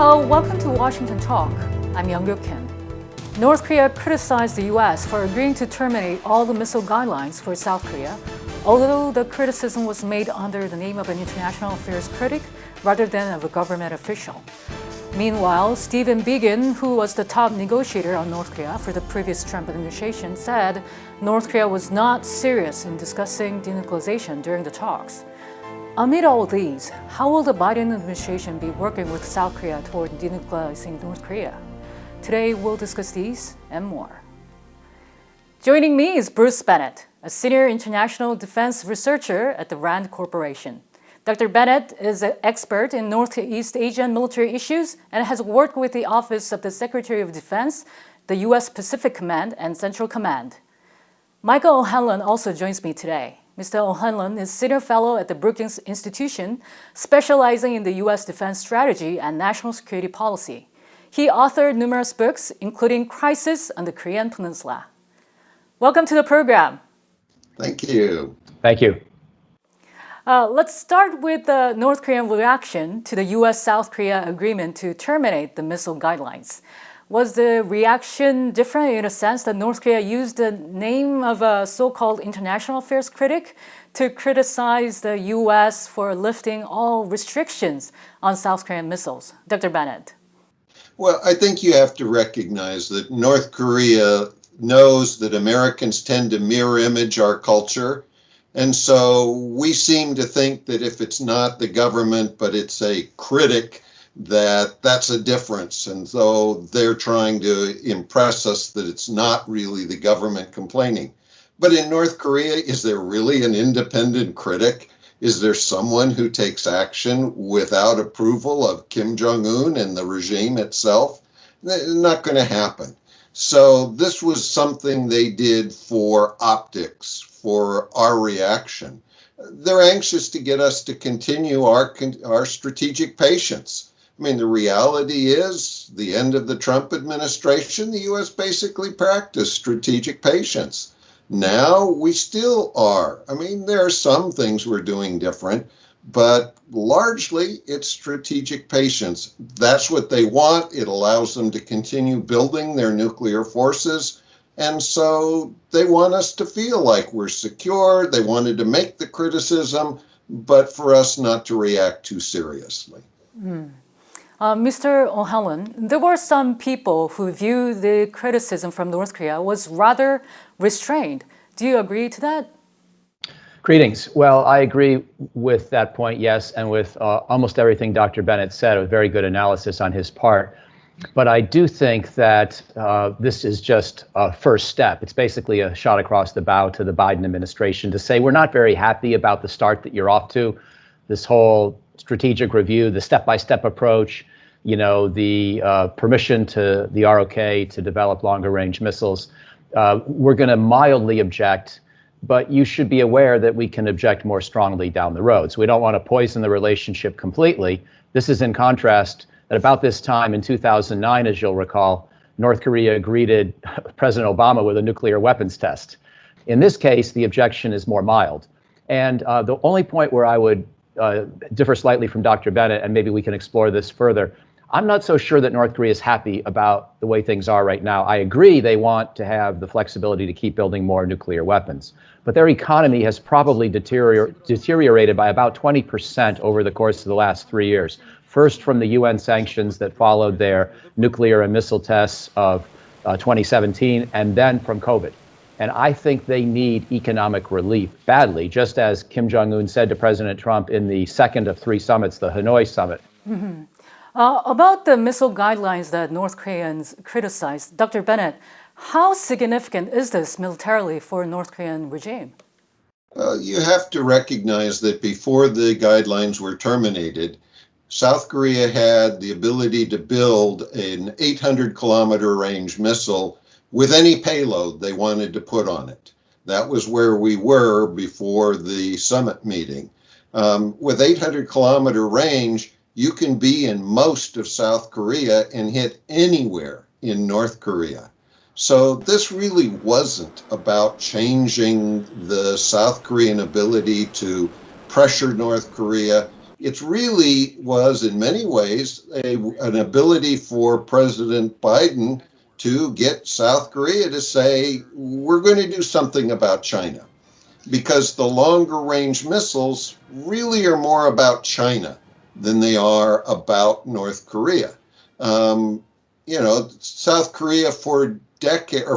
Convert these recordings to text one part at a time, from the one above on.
Welcome to Washington Talk. I'm Young Kim. North Korea criticized the U.S. for agreeing to terminate all the missile guidelines for South Korea, although the criticism was made under the name of an international affairs critic rather than of a government official. Meanwhile, Stephen Biegun, who was the top negotiator on North Korea for the previous Trump administration, said North Korea was not serious in discussing denuclearization during the talks. Amid all these, how will the Biden administration be working with South Korea toward denuclearizing North Korea? Today, we'll discuss these and more. Joining me is Bruce Bennett, a senior international defense researcher at the RAND Corporation. Dr. Bennett is an expert in Northeast Asian military issues and has worked with the Office of the Secretary of Defense, the U.S. Pacific Command, and Central Command. Michael O'Hanlon also joins me today. Mr. O'Hanlon is Senior Fellow at the Brookings Institution, specializing in the U.S. defense strategy and national security policy. He authored numerous books, including Crisis on the Korean Peninsula. Welcome to the program. Thank you. Thank you. Let's start with the North Korean reaction to the U.S.-South Korea agreement to terminate the missile guidelines. Was the reaction different in a sense that North Korea used the name of a so-called international affairs critic to criticize the U.S. for lifting all restrictions on South Korean missiles? Dr. Bennett. Well, I think you have to recognize that North Korea knows that Americans tend to mirror image our culture. And so we seem to think that if it's not the government, but it's a critic, that's a difference. And so they're trying to impress us that it's not really the government complaining. But in North Korea, is there really an independent critic? Is there someone who takes action without approval of Kim Jong-un and the regime itself? Not going to happen. So this was something they did for optics, for our reaction. They're anxious to get us to continue our strategic patience. I mean, the reality is, the end of the Trump administration, the U.S. basically practiced strategic patience. Now we still are. I mean, there are some things we're doing different, but largely it's strategic patience. That's what they want. It allows them to continue building their nuclear forces. And so they want us to feel like we're secure. They wanted to make the criticism, but for us not to react too seriously. Mr. O'Hanlon, there were some people who view the criticism from North Korea was rather restrained. Do you agree to that? Greetings. Well, I agree with that point, yes, and with almost everything Dr. Bennett said, a very good analysis on his part. But I do think that this is just a first step. It's basically a shot across the bow to the Biden administration to say, we're not very happy about the start that you're off to, this whole strategic review, the step-by-step approach, the permission to the ROK to develop longer-range missiles. We're going to mildly object, but you should be aware that we can object more strongly down the road. So we don't want to poison the relationship completely. This is in contrast that about this time in 2009, as you'll recall, North Korea greeted President Obama with a nuclear weapons test. In this case, the objection is more mild. And the only point where I would differ slightly from Dr. Bennett, and maybe we can explore this further, I'm not so sure that North Korea is happy about the way things are right now. I agree they want to have the flexibility to keep building more nuclear weapons, but their economy has probably deteriorated by about 20% over the course of the last 3 years. First, from the UN sanctions that followed their nuclear and missile tests of 2017, and then from COVID. And I think they need economic relief badly, just as Kim Jong-un said to President Trump in the second of 3 summits, the Hanoi summit. Mm-hmm. About the missile guidelines that North Koreans criticized, Dr. Bennett, how significant is this militarily for North Korean regime? You have to recognize that before the guidelines were terminated, South Korea had the ability to build an 800-kilometer range missile with any payload they wanted to put on it. That was where we were before the summit meeting. With 800-kilometer range, you can be in most of South Korea and hit anywhere in North Korea. So this really wasn't about changing the South Korean ability to pressure North Korea. it really was in many ways an ability for President Biden to get South Korea to say, we're going to do something about China, because the longer range missiles really are more about China than they are about North Korea. South Korea for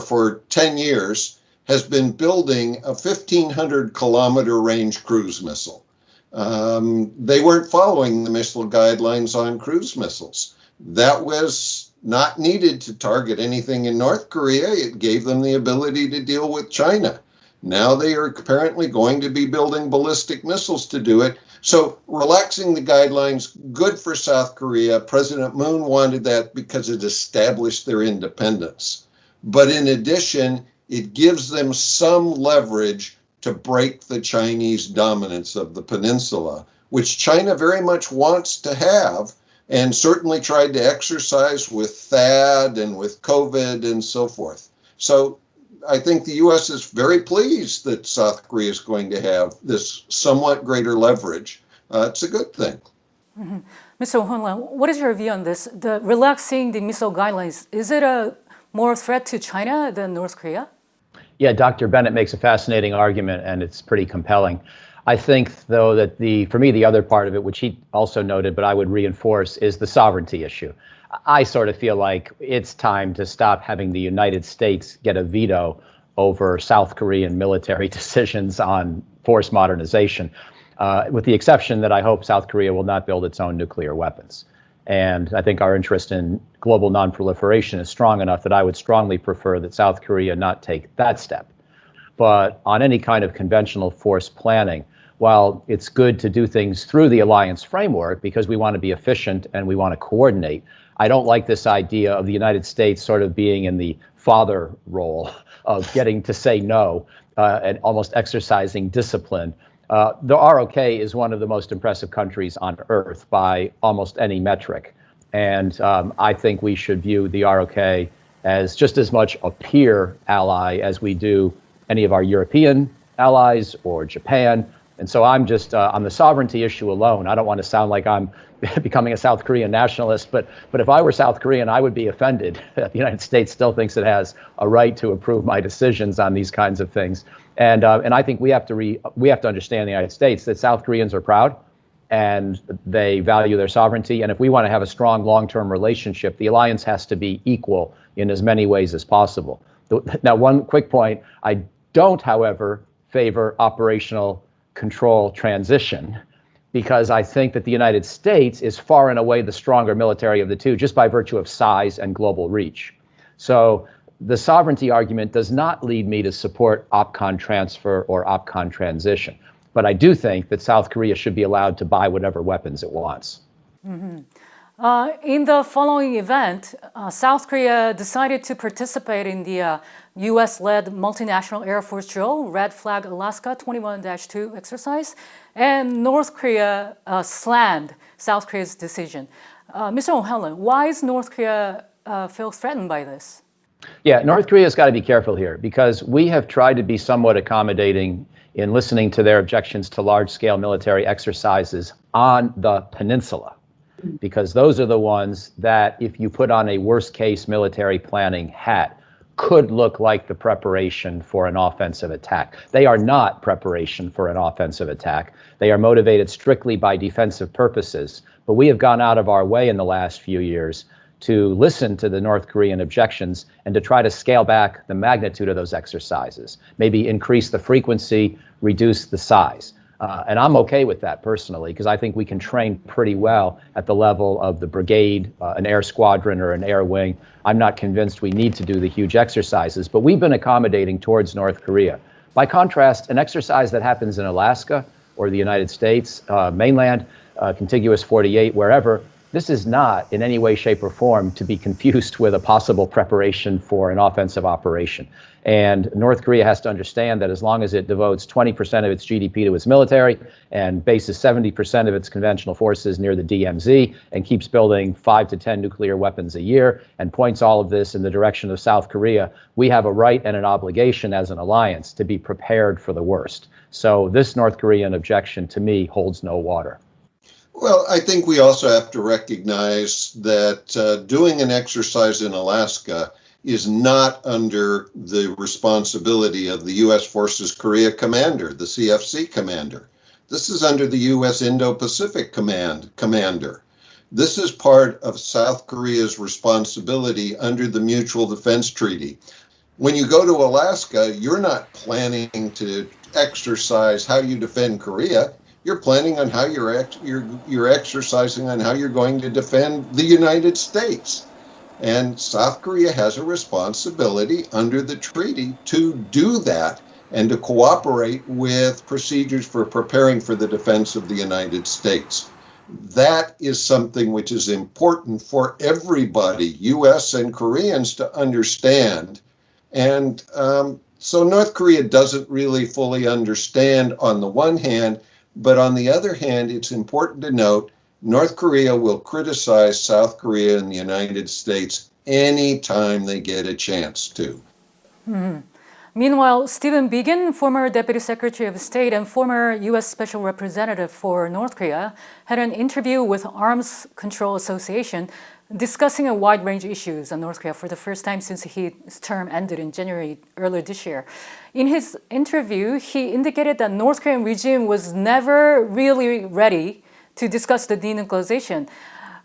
for 10 years has been building a 1,500 kilometer range cruise missile. They weren't following the missile guidelines on cruise missiles. That was not needed to target anything in North Korea. It gave them the ability to deal with China. Now they are apparently going to be building ballistic missiles to do it. So relaxing the guidelines, good for South Korea. President Moon wanted that because it established their independence. But in addition, it gives them some leverage to break the Chinese dominance of the peninsula, which China very much wants to have, and certainly tried to exercise with THAAD and with COVID and so forth. So I think the U.S. is very pleased that South Korea is going to have this somewhat greater leverage. It's a good thing. Mm-hmm. Mr. O'Hanlon, what is your view on this? The relaxing the missile guidelines, is it a more threat to China than North Korea? Yeah, Dr. Bennett makes a fascinating argument, and it's pretty compelling. I think, though, that for me, the other part of it, which he also noted, but I would reinforce, is the sovereignty issue. I sort of feel like it's time to stop having the United States get a veto over South Korean military decisions on force modernization, with the exception that I hope South Korea will not build its own nuclear weapons. And I think our interest in global nonproliferation is strong enough that I would strongly prefer that South Korea not take that step. But on any kind of conventional force planning, while it's good to do things through the alliance framework because we want to be efficient and we want to coordinate, I don't like this idea of the United States sort of being in the father role of getting to say no and almost exercising discipline. The ROK is one of the most impressive countries on earth by almost any metric. And I think we should view the ROK as just as much a peer ally as we do any of our European allies or Japan. And so I'm just on the sovereignty issue alone. I don't want to sound like I'm becoming a South Korean nationalist, but if I were South Korean, I would be offended that the United States still thinks it has a right to approve my decisions on these kinds of things. And I think we have to understand the United States that South Koreans are proud and they value their sovereignty. And if we want to have a strong long-term relationship, the alliance has to be equal in as many ways as possible. Now, one quick point: I don't, however, favor operational control transition, because I think that the United States is far and away the stronger military of the two, just by virtue of size and global reach. So the sovereignty argument does not lead me to support OPCON transfer or OPCON transition. But I do think that South Korea should be allowed to buy whatever weapons it wants. Mm-hmm. In the following event, South Korea decided to participate in the U.S.-led multinational Air Force drill, Red Flag Alaska 21-2 exercise, and North Korea slammed South Korea's decision. Mr. O'Hanlon, why is North Korea feel threatened by this? Yeah, North Korea's got to be careful here, because we have tried to be somewhat accommodating in listening to their objections to large-scale military exercises on the peninsula, because those are the ones that, if you put on a worst-case military planning hat, could look like the preparation for an offensive attack. They are not preparation for an offensive attack. They are motivated strictly by defensive purposes. But we have gone out of our way in the last few years to listen to the North Korean objections and to try to scale back the magnitude of those exercises, maybe increase the frequency, reduce the size. And I'm okay with that personally, because I think we can train pretty well at the level of the brigade, an air squadron, or an air wing. I'm not convinced we need to do the huge exercises, but we've been accommodating towards North Korea. By contrast, an exercise that happens in Alaska or the United States, mainland, contiguous 48, wherever, this is not in any way, shape, or form to be confused with a possible preparation for an offensive operation. And North Korea has to understand that as long as it devotes 20% of its GDP to its military and bases 70% of its conventional forces near the DMZ and keeps building 5 to 10 nuclear weapons a year and points all of this in the direction of South Korea, we have a right and an obligation as an alliance to be prepared for the worst. So this North Korean objection, to me, holds no water. Well, I think we also have to recognize that doing an exercise in Alaska is not under the responsibility of the U.S. Forces Korea Commander, the CFC commander. This is under the U.S. Indo-Pacific commander. This is part of South Korea's responsibility under the Mutual Defense Treaty. When you go to Alaska, you're not planning to exercise how you defend Korea. You're planning on how you're exercising on how you're going to defend the United States. And South Korea has a responsibility under the treaty to do that and to cooperate with procedures for preparing for the defense of the United States. That is something which is important for everybody, US and Koreans, to understand. And so North Korea doesn't really fully understand on the one hand, but on the other hand, it's important to note North Korea will criticize South Korea and the United States anytime they get a chance to. Meanwhile, Stephen Biegun, former Deputy Secretary of State and former U.S. Special Representative for North Korea, had an interview with Arms Control Association discussing a wide range of issues on North Korea for the first time since his term ended in January earlier this year. In his interview, he indicated that North Korean regime was never really ready to discuss the denuclearization.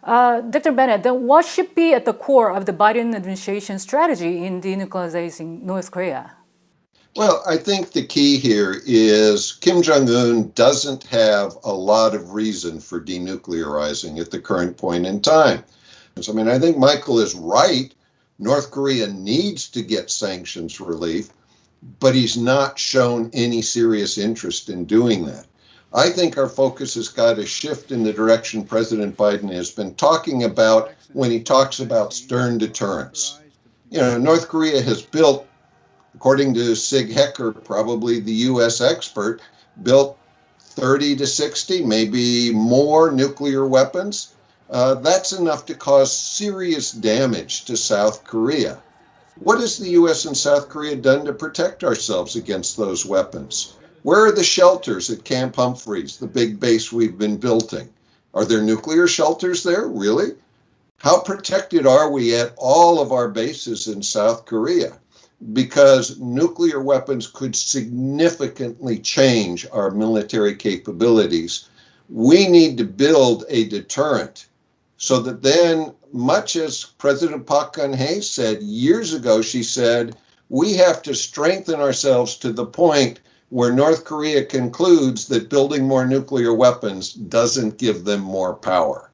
Dr. Bennett, then what should be at the core of the Biden administration's strategy in denuclearizing North Korea? Well, I think the key here is Kim Jong-un doesn't have a lot of reason for denuclearizing at the current point in time. I mean, I think Michael is right. North Korea needs to get sanctions relief, but he's not shown any serious interest in doing that. I think our focus has got to shift in the direction President Biden has been talking about when he talks about stern deterrence. You know, North Korea has built, according to Sig Hecker, probably the U.S. expert, built 30 to 60, maybe more nuclear weapons. That's enough to cause serious damage to South Korea. What has the U.S. and South Korea done to protect ourselves against those weapons? Where are the shelters at Camp Humphreys, the big base we've been building? Are there nuclear shelters there, really? How protected are we at all of our bases in South Korea? Because nuclear weapons could significantly change our military capabilities. We need to build a deterrent so that then, much as President Park Geun-hye said years ago, she said, we have to strengthen ourselves to the point where North Korea concludes that building more nuclear weapons doesn't give them more power.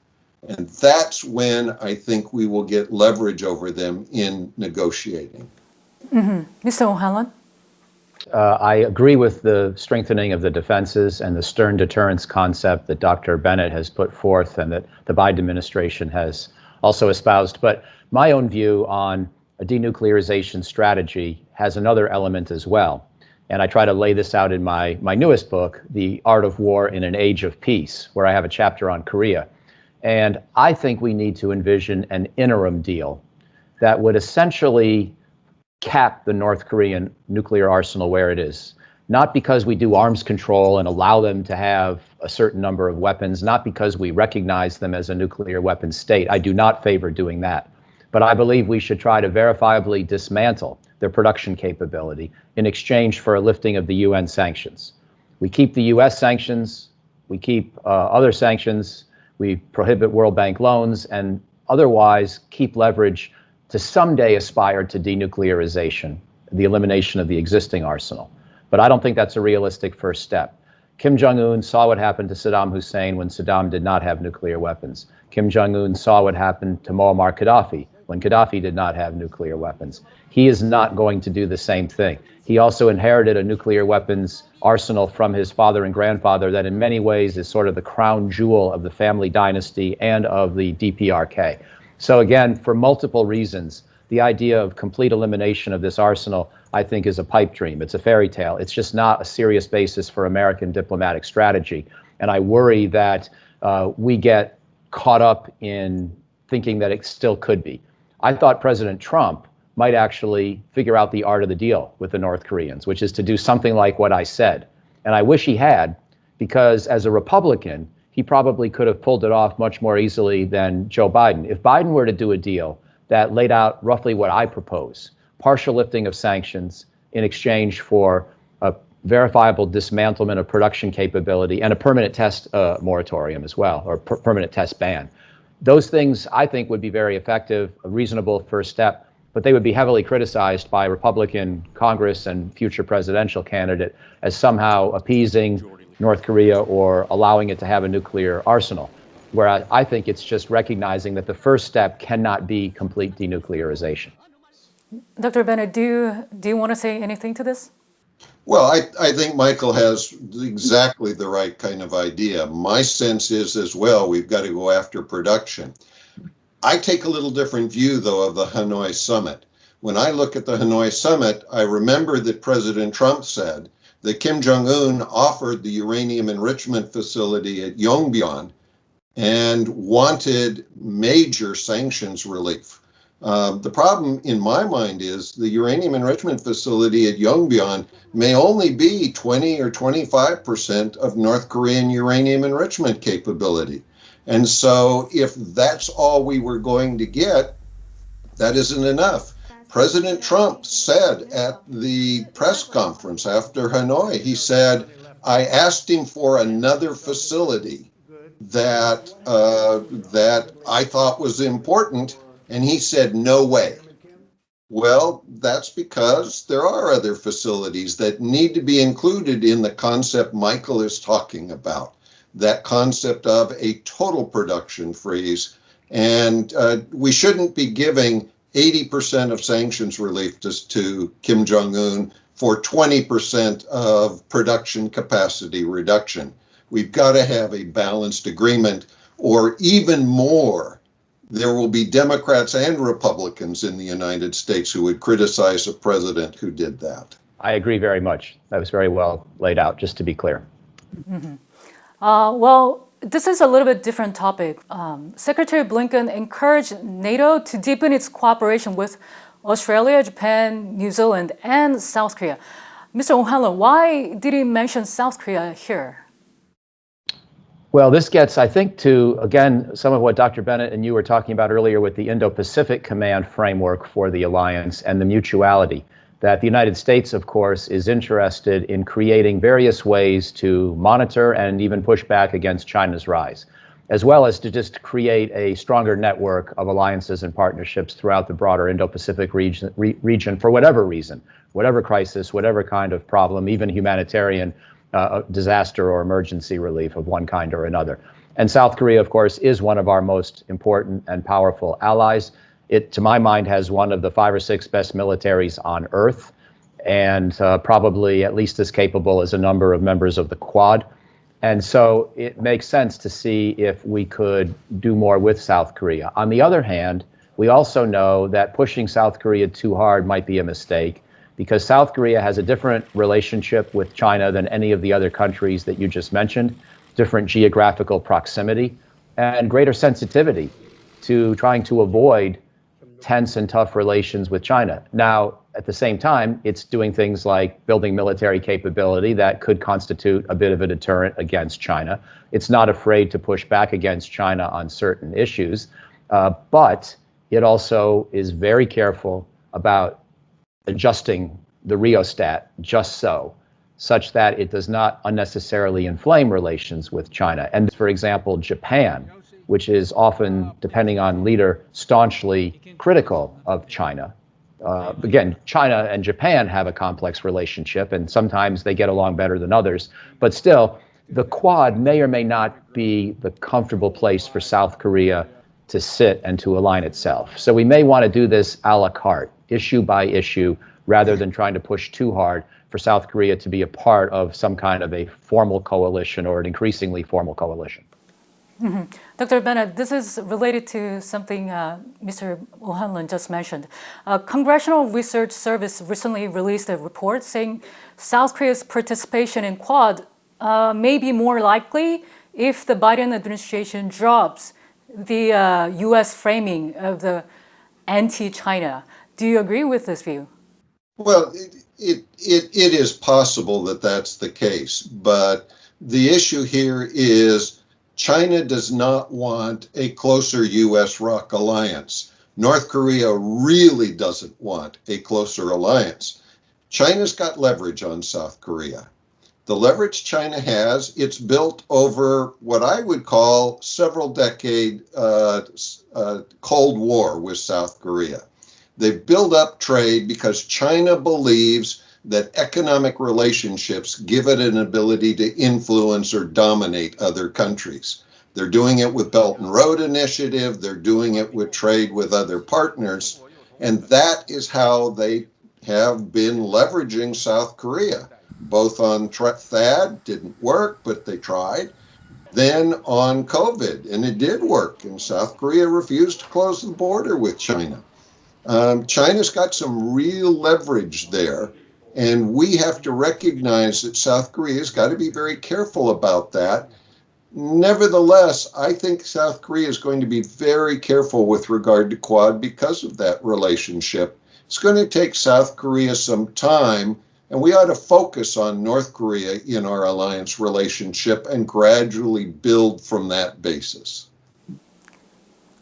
And that's when I think we will get leverage over them in negotiating. Mr. O'Hanlon? I agree with the strengthening of the defenses and the stern deterrence concept that Dr. Bennett has put forth and that the Biden administration has also espoused. But my own view on a denuclearization strategy has another element as well. And I try to lay this out in my newest book, The Art of War in an Age of Peace, where I have a chapter on Korea. And I think we need to envision an interim deal that would essentially cap the North Korean nuclear arsenal where it is. Not because we do arms control and allow them to have a certain number of weapons, not because we recognize them as a nuclear weapons state. I do not favor doing that. But I believe we should try to verifiably dismantle their production capability in exchange for a lifting of the UN sanctions. We keep the US sanctions, we keep other sanctions, we prohibit World Bank loans, and otherwise keep leverage to someday aspire to denuclearization, the elimination of the existing arsenal. But I don't think that's a realistic first step. Kim Jong-un saw what happened to Saddam Hussein when Saddam did not have nuclear weapons. Kim Jong-un saw what happened to Muammar Gaddafi when Gaddafi did not have nuclear weapons. He is not going to do the same thing. He also inherited a nuclear weapons arsenal from his father and grandfather that in many ways is sort of the crown jewel of the family dynasty and of the DPRK. So again, for multiple reasons, the idea of complete elimination of this arsenal, I think, is a pipe dream. It's a fairy tale. It's just not a serious basis for American diplomatic strategy. And I worry that we get caught up in thinking that it still could be. I thought President Trump might actually figure out the art of the deal with the North Koreans, which is to do something like what I said. And I wish he had, because as a Republican, he probably could have pulled it off much more easily than Joe Biden. If Biden were to do a deal that laid out roughly what I propose, partial lifting of sanctions in exchange for a verifiable dismantlement of production capability and a permanent test moratorium as well, or permanent test ban. Those things I think would be very effective, a reasonable first step, but they would be heavily criticized by Republican Congress and future presidential candidate as somehow appeasing North Korea or allowing it to have a nuclear arsenal. Whereas I think it's just recognizing that the first step cannot be complete denuclearization. Dr. Bennett, do you want to say anything to this? Well, I think Michael has exactly the right kind of idea. My sense is as well, we've got to go after production. I take a little different view, though, of the Hanoi summit. When I look at the Hanoi summit, I remember that President Trump said that Kim Jong-un offered the uranium enrichment facility at Yongbyon and wanted major sanctions relief. The problem in my mind is the uranium enrichment facility at Yongbyon may only be 20 or 25% of North Korean uranium enrichment capability. And so if that's all we were going to get, that isn't enough. President Trump said at the press conference after Hanoi, he said, I asked him for another facility that I thought was important, and he said, no way. Well, that's because there are other facilities that need to be included in the concept Michael is talking about, that concept of a total production freeze. And we shouldn't be giving 80% of sanctions relief to Kim Jong-un for 20% of production capacity reduction. We've got to have a balanced agreement, or even more, there will be Democrats and Republicans in the United States who would criticize a president who did that. I agree very much. That was very well laid out, just to be clear. Mm-hmm. Well, this is a little bit different topic. Secretary Blinken encouraged NATO to deepen its cooperation with Australia, Japan, New Zealand, and South Korea. Mr. O'Hanlon, why did he mention South Korea here? Well, this gets, I think, to, again, some of what Dr. Bennett and you were talking about earlier with the Indo-Pacific Command framework for the alliance and the mutuality, that the United States, of course, is interested in creating various ways to monitor and even push back against China's rise, as well as to just create a stronger network of alliances and partnerships throughout the broader Indo-Pacific region for whatever reason, whatever crisis, whatever kind of problem, even humanitarian disaster or emergency relief of one kind or another. And South Korea, of course, is one of our most important and powerful allies. It, to my mind, has one of the 5 or 6 best militaries on Earth, and probably at least as capable as a number of members of the Quad. And so it makes sense to see if we could do more with South Korea. On the other hand, we also know that pushing South Korea too hard might be a mistake, because South Korea has a different relationship with China than any of the other countries that you just mentioned, different geographical proximity, and greater sensitivity to trying to avoid tense and tough relations with China. Now, at the same time, it's doing things like building military capability that could constitute a bit of a deterrent against China. It's not afraid to push back against China on certain issues, but it also is very careful about adjusting the rheostat just so, such that it does not unnecessarily inflame relations with China. And for example, Japan, which is often, depending on leader, staunchly critical of China. Again, China and Japan have a complex relationship, and sometimes they get along better than others. But still, the Quad may or may not be the comfortable place for South Korea to sit and to align itself. So we may want to do this a la carte, issue by issue, rather than trying to push too hard for South Korea to be a part of some kind of a formal coalition or an increasingly formal coalition. Mm-hmm. Dr. Bennett, this is related to something Mr. O'Hanlon just mentioned. Congressional Research Service recently released a report saying South Korea's participation in Quad may be more likely if the Biden administration drops the U.S. framing of the anti-China. Do you agree with this view? Well, it is possible that that's the case, but the issue here is China does not want a closer US-ROC alliance. North Korea really doesn't want a closer alliance. China's got leverage on South Korea. The leverage China has, it's built over what I would call several decade Cold War with South Korea. They've built up trade because China believes that economic relationships give it an ability to influence or dominate other countries. They're doing it with Belt and Road Initiative. They're doing it with trade with other partners. And that is how they have been leveraging South Korea, both on THAAD, didn't work, but they tried. Then on COVID, and it did work, and South Korea refused to close the border with China. China's got some real leverage there, and we have to recognize that South Korea's got to be very careful about that. Nevertheless, I think South Korea is going to be very careful with regard to Quad because of that relationship. It's going to take South Korea some time, and we ought to focus on North Korea in our alliance relationship and gradually build from that basis.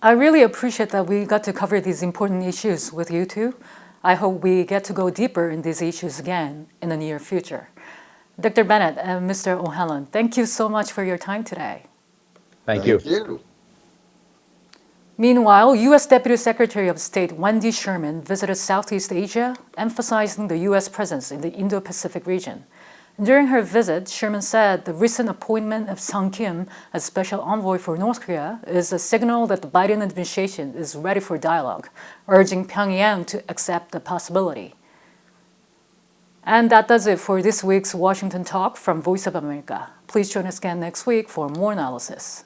I really appreciate that we got to cover these important issues with you two. I hope we get to go deeper in these issues again in the near future. Dr. Bennett and Mr. O'Hanlon, thank you so much for your time today. Thank you. Thank you. Meanwhile, U.S. Deputy Secretary of State Wendy Sherman visited Southeast Asia, emphasizing the U.S. presence in the Indo-Pacific region. During her visit, Sherman said the recent appointment of Sung Kim as Special Envoy for North Korea is a signal that the Biden administration is ready for dialogue, urging Pyongyang to accept the possibility. And that does it for this week's Washington Talk from Voice of America. Please join us again next week for more analysis.